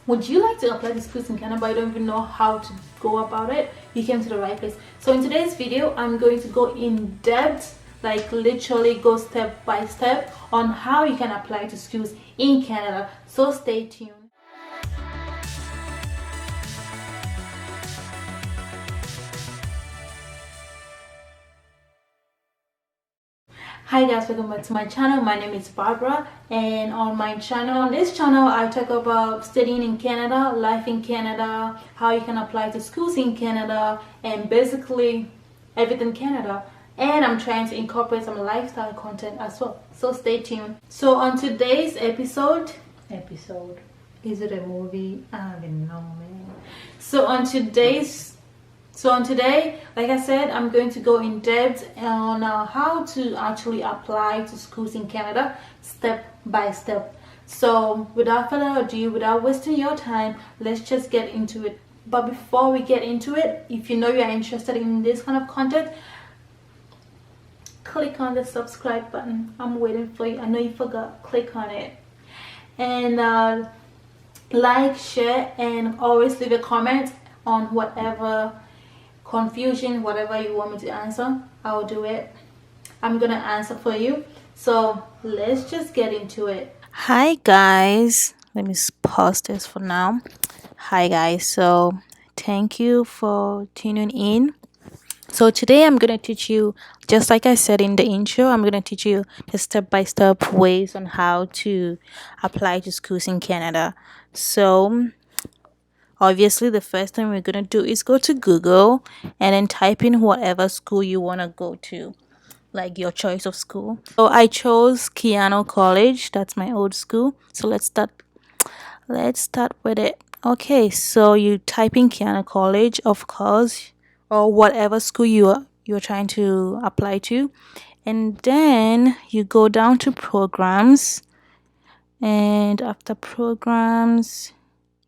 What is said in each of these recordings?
Would you like to apply to schools in Canada but you don't even know how to go about it? You came to the right place. So in today's video, I'm going to go in depth, like literally go step by step on how you can apply to schools in Canada. So stay tuned. Hi guys, welcome back to my channel. My name is Barbara, and on this channel I talk about studying in Canada, life in Canada, how you can apply to schools in Canada, and basically everything Canada. And I'm trying to incorporate some lifestyle content as well, so stay tuned. So on today's episode, is it a movie? I don't even know, man. So today, like I said, I'm going to go in depth on how to actually apply to schools in Canada step by step. So without further ado, without wasting your time, let's just get into it. But before we get into it, if you know you're interested in this kind of content, click on the subscribe button. I'm waiting for you. I know you forgot. Click on it. And like, share, and always leave a comment on whatever confusion, whatever you want me to answer. I'll do it. I'm gonna answer for you. So let's just get into it. Hi guys, let me pause this for now. Hi guys, so thank you for tuning in. So today I'm gonna teach you, just like I said in the intro, I'm gonna teach you the step-by-step ways on how to apply to schools in Canada. So obviously the first thing we're gonna do is go to Google and then type in whatever school you wanna go to, like your choice of school. So I chose CANADA College. That's my old school. So let's start with it. Okay, so you type in CANADA College, of course, or whatever school you're trying to apply to, and then you go down to programs, and after programs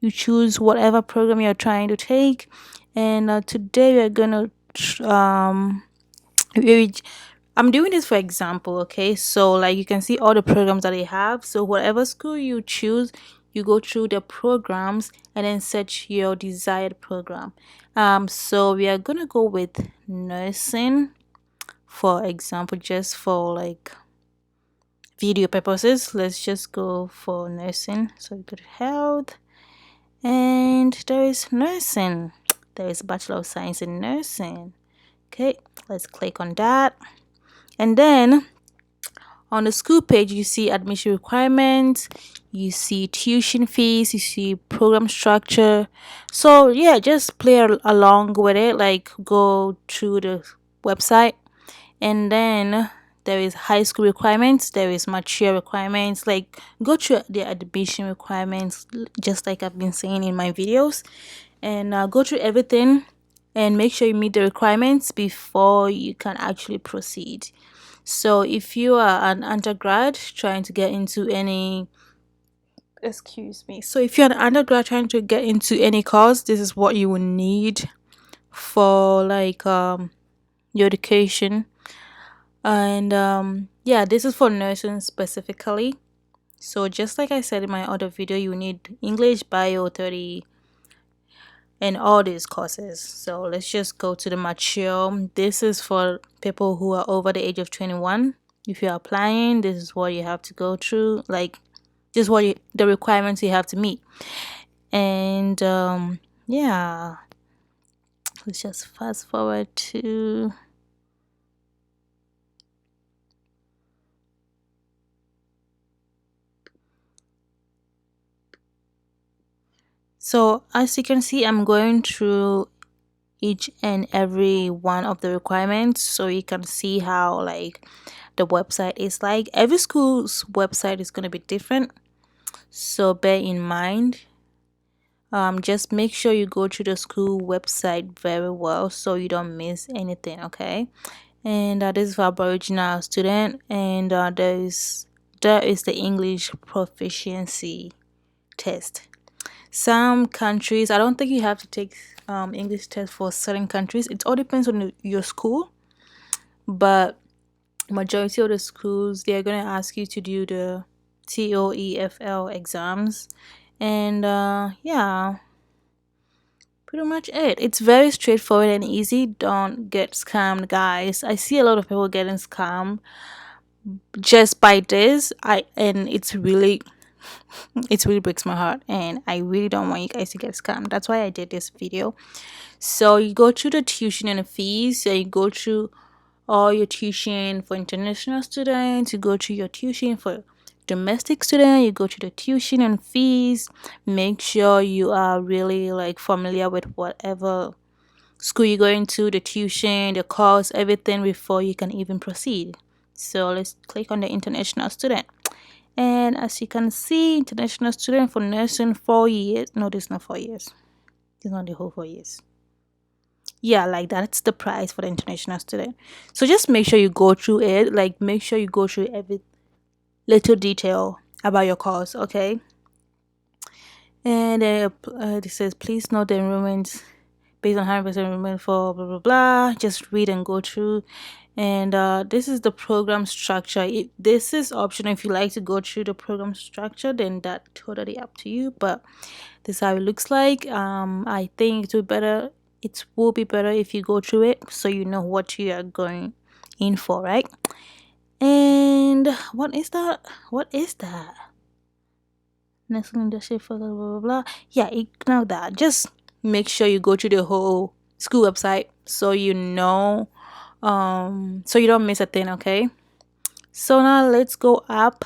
you choose whatever program you're trying to take. And today we're gonna I'm doing this for example, okay? So like you can see all the programs that they have. So whatever school you choose, you go through the programs and then search your desired program. So we are gonna go with nursing, for example, just for like video purposes. Let's just go for nursing. So we go to health, and there is nursing. There is Bachelor of Science in Nursing. Okay, let's click on that. And then on the school page, you see admission requirements, you see tuition fees, you see program structure. So yeah, just play along with it, like go through the website. And then there is high school requirements, there is mature requirements, like go through the admission requirements, just like I've been saying in my videos. And go through everything and make sure you meet the requirements before you can actually proceed. So if you are an undergrad trying to get into any so if you're an undergrad trying to get into any course, this is what you will need for like your education. And yeah, this is for nursing specifically. So just like I said in my other video, you need English, bio 30, and all these courses. So let's just go to the mature. This is for people who are over the age of 21. If you're applying, this is what you have to go through, like this is the requirements you have to meet. And yeah, let's just fast forward to so as you can see, I'm going through each and every one of the requirements, so you can see how like the website is. Like every school's website is going to be different, so bear in mind. Just make sure you go to the school website very well so you don't miss anything, okay? And this is for Aboriginal student, and there is the English proficiency test. Some countries, I don't think you have to take English test for certain countries. It all depends on your school, but majority of the schools, they're going to ask you to do the TOEFL exams, And yeah, pretty much it. It's very straightforward and easy. Don't get scammed, guys. I see a lot of people getting scammed just by this. It's really breaks my heart, and I really don't want you guys to get scammed. That's why I did this video. So you go through the tuition and the fees. So you go through all your tuition for international students. You go through your tuition for domestic student. You go through the tuition and fees. Make sure you are really like familiar with whatever school you're going to, the tuition, the course, everything before you can even proceed. So let's click on the international student. And as you can see, international student for nursing 4 years. No, this is not 4 years. It's not the whole 4 years. Yeah, like that's the price for the international student. So just make sure you go through it. Like make sure you go through every little detail about your course, okay? And it says please note the enrollment based on 100% enrollment for blah blah blah. Just read and go through. And this is the program structure. This is optional. If you like to go through the program structure, then that totally up to you. But this is how it looks like. I think it will be better if you go through it so you know what you are going in for, right? And what is that? National industry for blah blah blah. Yeah, ignore that. Just make sure you go through the whole school website so you know, so you don't miss a thing, okay? So now let's go up,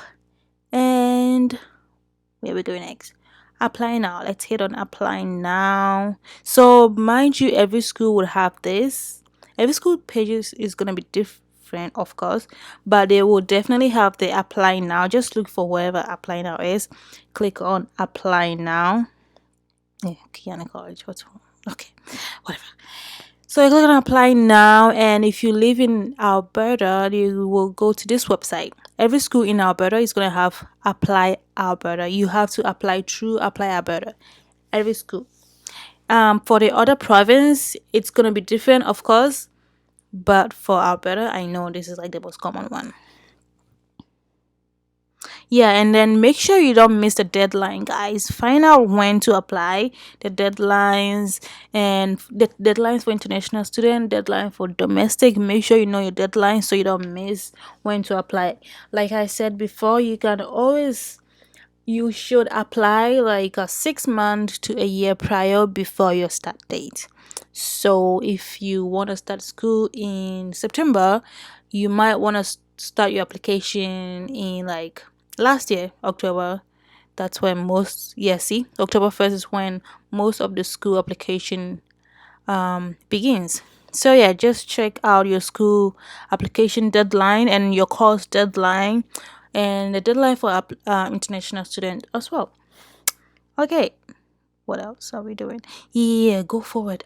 and where we go next? Apply now. Let's hit on apply now. So mind you, every school will have this. Every school pages is gonna be different, of course, but they will definitely have the apply now. Just look for wherever apply now is. Click on apply now. Yeah, Kiana College. What's wrong? Okay, whatever. So you click on apply now, and if you live in Alberta, you will go to this website. Every school in Alberta is going to have Apply Alberta. You have to apply through Apply Alberta. Every school. For the other province, it's going to be different, of course. But for Alberta, I know this is like the most common one. Yeah, and then make sure you don't miss the deadline, guys. Find out when to apply, the deadlines, and the deadlines for international student, deadline for domestic. Make sure you know your deadline so you don't miss when to apply. Like I said before, you should apply like a 6 month to a year prior before your start date. So if you want to start school in September, you might want to start your application in like last year, October. That's when October 1st is when most of the school application begins. So yeah, just check out your school application deadline and your course deadline and the deadline for international student as well. Okay, what else are we doing? Yeah, go forward.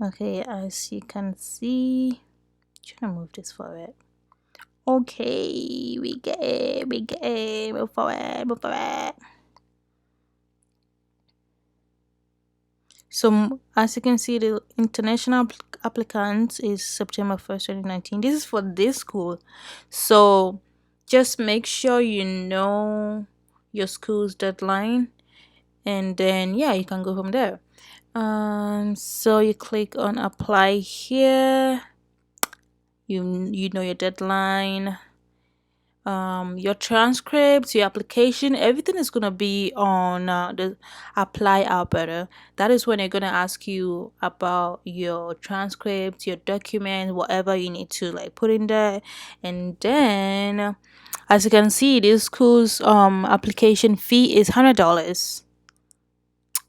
Okay, as you can see, trying to move this forward. Okay, we get it, move forward. So as you can see, the international applicant is September 1st, 2019. This is for this school. So just make sure you know your school's deadline, and then yeah, you can go from there. So you click on apply here. You know your deadline, your transcripts, your application, everything is gonna be on the apply Alberta. That is when they're gonna ask you about your transcripts, your documents, whatever you need to like put in there. And then as you can see, this school's application fee is $100.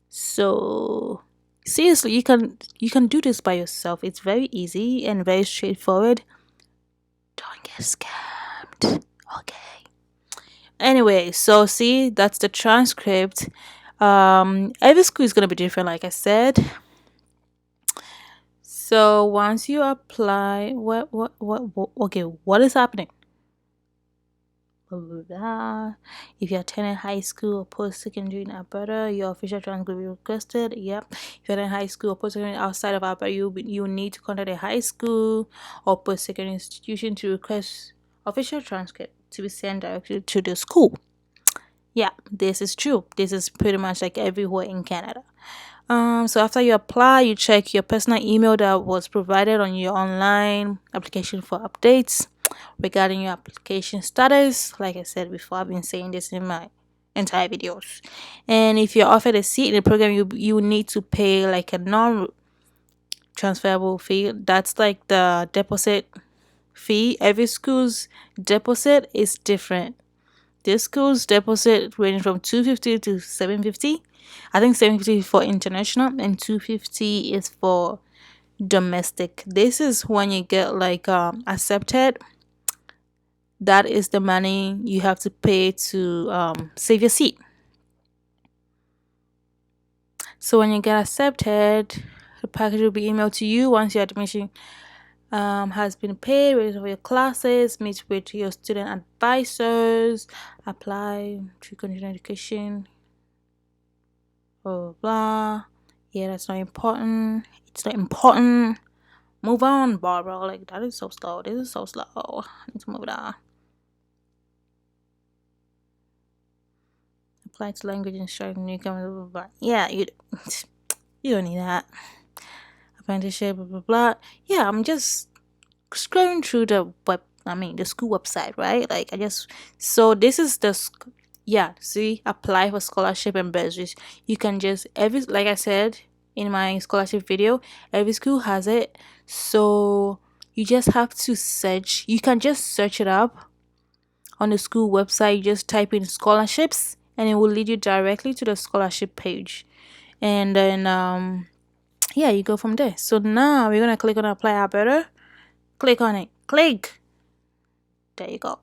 So seriously, you can do this by yourself. It's very easy and very straightforward. Don't get scammed. Okay. Anyway, so see, that's the transcript. Every school is gonna be different, like I said. So once you apply, okay, what is happening? Blah, blah, blah. If you're attending high school or post-secondary in Alberta, your official transcript will be requested. Yep. If you're in high school or post-secondary outside of Alberta, you need to contact a high school or post-secondary institution to request official transcript. to be sent directly to the school. Yeah, this is true. This is pretty much like everywhere in Canada. So after you apply, you check your personal email that was provided on your online application for updates regarding your application status. Like I said before, I've been saying this in my entire videos. And if you're offered a seat in the program, you need to pay like a non-transferable fee. That's like the deposit fee. Every school's deposit is different. This school's deposit ranging from 250 to 750. I think 750 is for international and 250 is for domestic. This is when you get like accepted. That is the money you have to pay to save your seat. So when you get accepted, the package will be emailed to you once your admission has been paid, ready for your classes, meet with your student advisors, apply to continue education, blah blah blah. Yeah, that's not important. It's not important. Move on, Barbara. Like, that is so slow. This is so slow. I need to move it on. Apply to language instruction, newcomers, blah, blah, blah. Yeah, you don't need that. Apprenticeship, blah blah blah. Yeah, I'm just scrolling through the the school website, right? Like, so this is yeah, see, apply for scholarship and bursaries. You can just like I said in my scholarship video, every school has it. So you just have to search. You can just search it up on the school website. You just type in scholarships and it will lead you directly to the scholarship page. And then yeah, you go from there. So now we're gonna click on apply Alberta. Click on it. Click. There you go.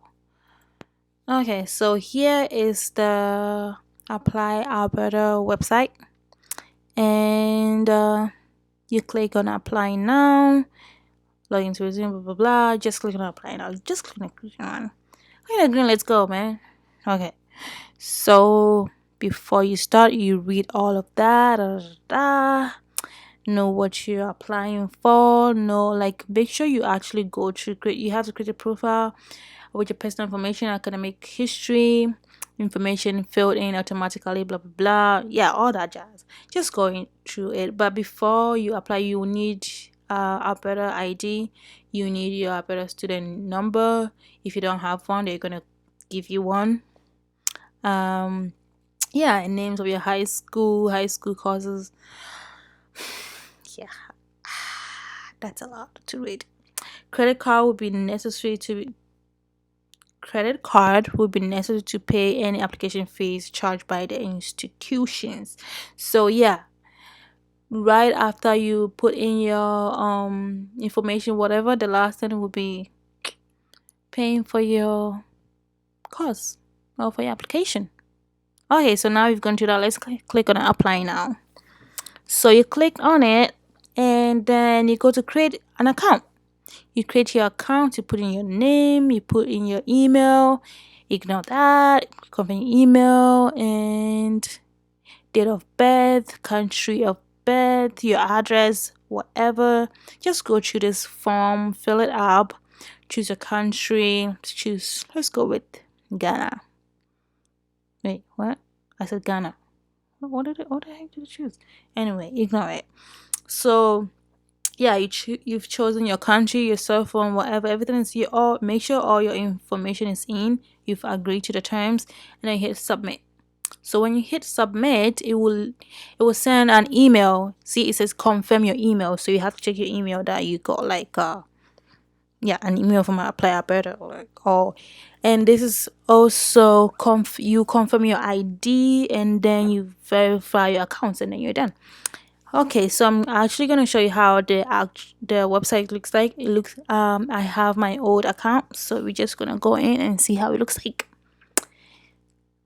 Okay, so here is the Apply Alberta website, and you click on Apply Now, login to resume, blah blah blah. Just click on Apply Now. Just click on. Green. Let's go, man. Okay, so before you start, you read all of that. Know what you're applying for. Make sure you actually go through. You have to create a profile with your personal information, academic history, information filled in automatically, blah blah blah. Yeah, all that jazz. Just going through it. But before you apply, you need Alberta ID. You need your Alberta student number. If you don't have one, they're gonna give you one. Yeah, and names of your high school courses. Yeah, that's a lot to read. Credit card would be necessary to pay any application fees charged by the institutions. So yeah, right after you put in your information, whatever, the last thing will be paying for your course or for your application. Okay, so now we've gone to that. Let's click on apply now. So you click on it and then you go to create an account. You create your account, you put in your name, you put in your email, ignore that, confirm your email, and date of birth, country of birth, your address, whatever. Just go through this form, fill it up, choose a country, let's go with Ghana. Wait, what? I said Ghana. What the heck did I choose? Anyway, ignore it. So yeah, you've chosen your country, your cell phone, whatever. Everything is make sure all your information is in. You've agreed to the terms, and then hit submit. So when you hit submit, it will send an email. See, it says confirm your email. So you have to check your email that you got an email from Apply Alberta and this is also you confirm your ID and then you verify your accounts and then you're done. Okay, so I'm actually going to show you how the website looks like. It looks I have my old account, so we're just going to go in and see how it looks like.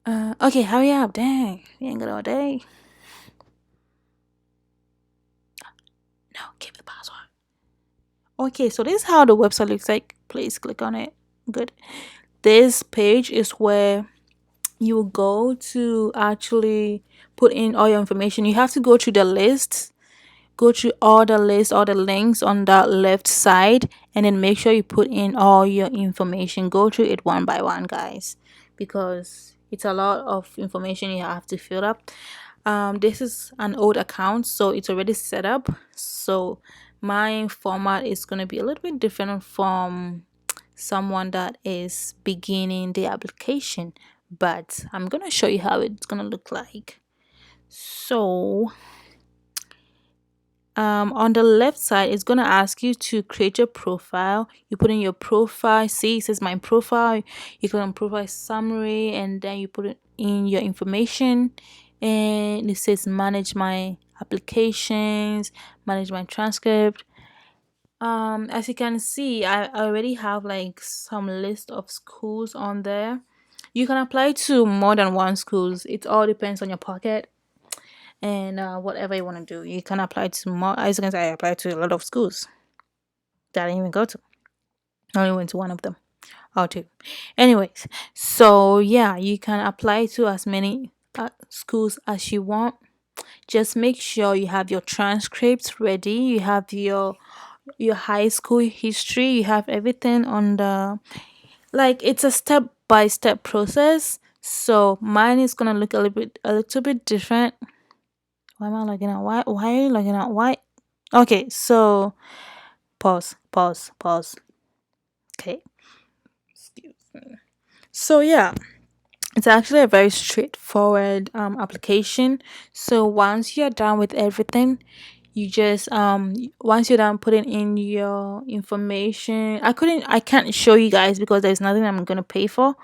Okay, hurry up. Dang, we ain't got all day. No, give the password. Okay, so this is how the website looks like. Please click on it. Good. This page is where you will go to actually put in all your information. You have to go to the list. go through all the lists, all the links on the left side, and then make sure you put in all your information. Go through it one by one, guys, because it's a lot of information you have to fill up. This is an old account, so it's already set up, so my format is going to be a little bit different from someone that is beginning the application, but I'm going to show you how it's going to look like. So on the left side, it's going to ask you to create your profile. You put in your profile. See, it says my profile. You click on profile summary, and then you put it in your information, and it says manage my applications, manage my transcript. As you can see, I already have like some list of schools on there. You can apply to more than one schools. It all depends on your pocket and whatever you want to do. You can apply to more. As you can see, I applied to a lot of schools that I didn't even go to. I only went to one of them or two. Anyways, so yeah, you can apply to as many schools as you want. Just make sure you have your transcripts ready. You have your high school history. You have everything on the, like, it's a step by step process. So mine is gonna look a little bit different. Why am I looking at why are you looking at why? Okay, so pause. Okay. Excuse me. So yeah, it's actually a very straightforward application. So once you're done with everything, you just once you're done putting in your information, I can't show you guys because there's nothing I'm gonna pay for.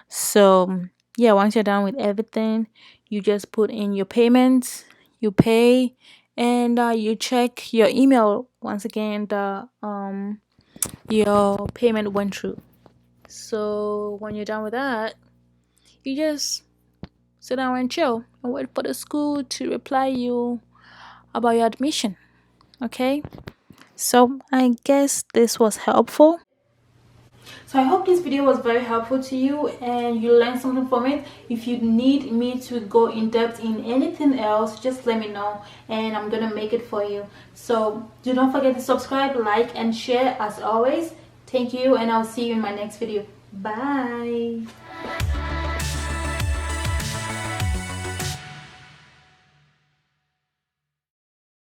So yeah, once you're done with everything, you just put in your payments, you pay, and you check your email once again. The your payment went through. So when you're done with that, you just sit down and chill and wait for the school to reply you about your admission. Okay, so I guess this was helpful. So I hope this video was very helpful to you and you learned something from it. If you need me to go in depth in anything else, just let me know and I'm gonna make it for you. So do not forget to subscribe, like, and share as always. Thank you, and I'll see you in my next video. Bye.